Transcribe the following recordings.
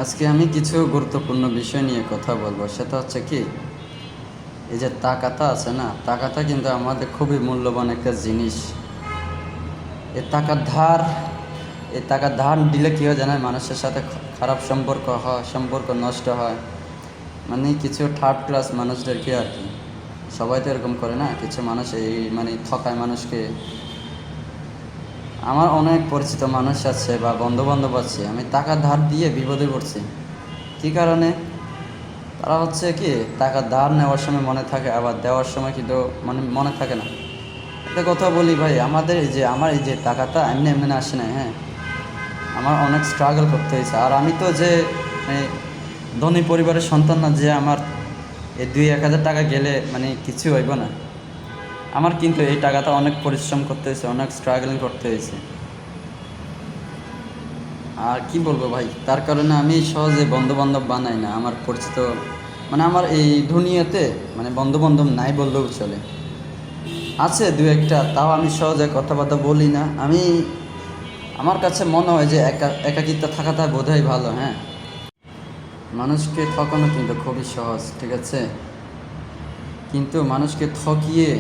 আজকে আমি কিছু গুরুত্বপূর্ণ বিষয় নিয়ে কথা বলবো। সেটা হচ্ছে কি, এই যে টাকাটা আছে না, টাকাটা কিন্তু আমাদের খুবই মূল্যবান একটা জিনিস। এই টাকার ধার এই টাকার ধার দিলে কী হয় জানেন? মানুষের সাথে খারাপ সম্পর্ক হয়, সম্পর্ক নষ্ট হয়। মানে কিছু থার্ড ক্লাস মানুষদেরকে আর কি, সবাই তো এরকম করে না, কিছু মানুষ এই মানে ঠকায় মানুষকে। আমার অনেক পরিচিত মানুষ আছে বা বন্ধুবান্ধব আছে, আমি টাকা ধার দিয়ে বিপদে পড়ছি। কী কারণে? তারা হচ্ছে কি, টাকা ধার নেওয়ার সময় মনে থাকে, আবার দেওয়ার সময় কিন্তু মানে মনে থাকে না। একটা কথা বলি ভাই, আমার এই যে টাকাটা এমনি এমনি আসে না, হ্যাঁ। আমার অনেক স্ট্রাগল করতে হয়েছে। আর আমি তো যে মানে ধনী পরিবারের সন্তান না যে আমার এই 2-1 হাজার টাকা গেলে মানে কিছু হইব না। আমার কিন্তু এই টাকাটা অনেক পরিশ্রম করতে হয়েছে, অনেক স্ট্রাগলিং করতে হয়েছে। আর কি বলবো ভাই, তার কারণে আমি সহজে বন্ধুবান্ধব বানাই না। আমার পরিচিত মানে আমার এই দুনিয়াতে মানে বন্ধুবান্ধব নাই বললেও চলে। আছে দু একটা, তাও আমি সহজে কথাবার্তা বলি না। আমার কাছে মনে হয় যে একাকিত্ব থাকাটা বোধহয় ভালো, হ্যাঁ। মানুষকে ঠকানো কিন্তু খুবই সহজ, ঠিক আছে, কিন্তু মানুষকে ঠকিয়ে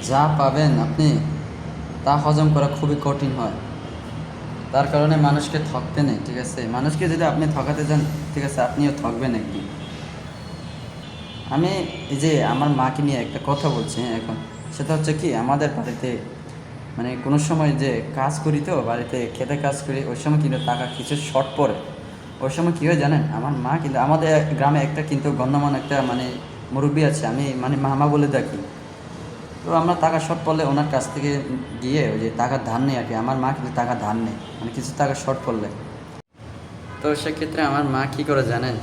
যা পাবেন আপনি, তা হজম করা খুবই কঠিন হয়। তার কারণে মানুষকে ঠকতে নেই, ঠিক আছে। মানুষকে যদি আপনি ঠকাতে যান, ঠিক আছে, আপনিও ঠকবেন একদিন। আমি এই যে আমার মাকে নিয়ে একটা কথা বলছি, হ্যাঁ, এখন সেটা হচ্ছে কি, আমাদের বাড়িতে মানে কোনো সময় যে কাজ করি, তো বাড়িতে খেতে কাজ করি, ওই সময় কিন্তু টাকা কিছু শর্ট পড়ে। ওই সময় কী হয় জানেন? আমার মা কিন্তু, আমাদের গ্রামে একটা কিন্তু গণ্যমান্য একটা মানে মুরব্বী আছে, আমি মানে মামা বলে দেখি। তো আমরা টাকা শর্ট পড়লে ওনার কাছ থেকে গিয়ে ওই যে টাকা ধার নেই আর কি। আমার মা কিন্তু টাকা ধার নেই, মানে কিছু টাকা শর্ট পড়লে। তো সেক্ষেত্রে আমার মা কী করে জানেন?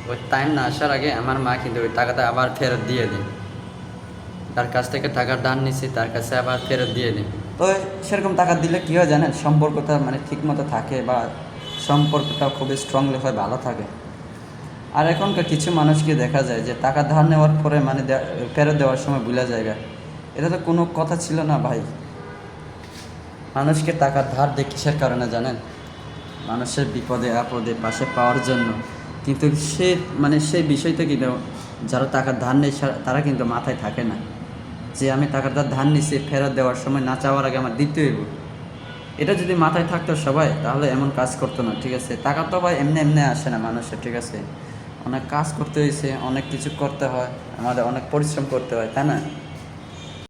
ওই টাইম না আসার আগে আমার মা কিন্তু ওই টাকাটা আবার ফেরত দিয়ে দেয়। তার কাছ থেকে টাকা ধার নিছি, তার কাছে আবার ফেরত দিয়ে দিই। তো সেরকম টাকা দিলে কী হয় জানেন? সম্পর্কটা মানে ঠিকমতো থাকে, বা সম্পর্কটা খুবই স্ট্রংলি হয়, ভালো থাকে। আর এখনকার কিছু মানুষকে দেখা যায় যে টাকা ধার নেওয়ার পরে মানে ফেরত দেওয়ার সময় ভুলে যায়। এটা তো কোনো কথা ছিল না ভাই। মানুষকে টাকা ধার দেয় কিসের কারণে জানেন? মানুষের বিপদে আপদে পাশে পাওয়ার জন্য। কিন্তু সেই বিষয়টা কিন্তু যারা টাকা ধার নেয় তারা কিন্তু মাথায় থাকে না যে আমি টাকাটা ধার নিছি, ফেরত দেওয়ার সময় না চাওয়ার আগে আমার দিতে হইব। এটা যদি মাথায় থাকতো সবাই, তাহলে এমন কাজ করতো না, ঠিক আছে। টাকা তো ভাই এমনি এমনি আসে না মানুষের, ঠিক আছে। অনেক কাজ করতে হয়েছে, অনেক কিছু করতে হয়, আমাদের অনেক পরিশ্রম করতে হয়, তাই না?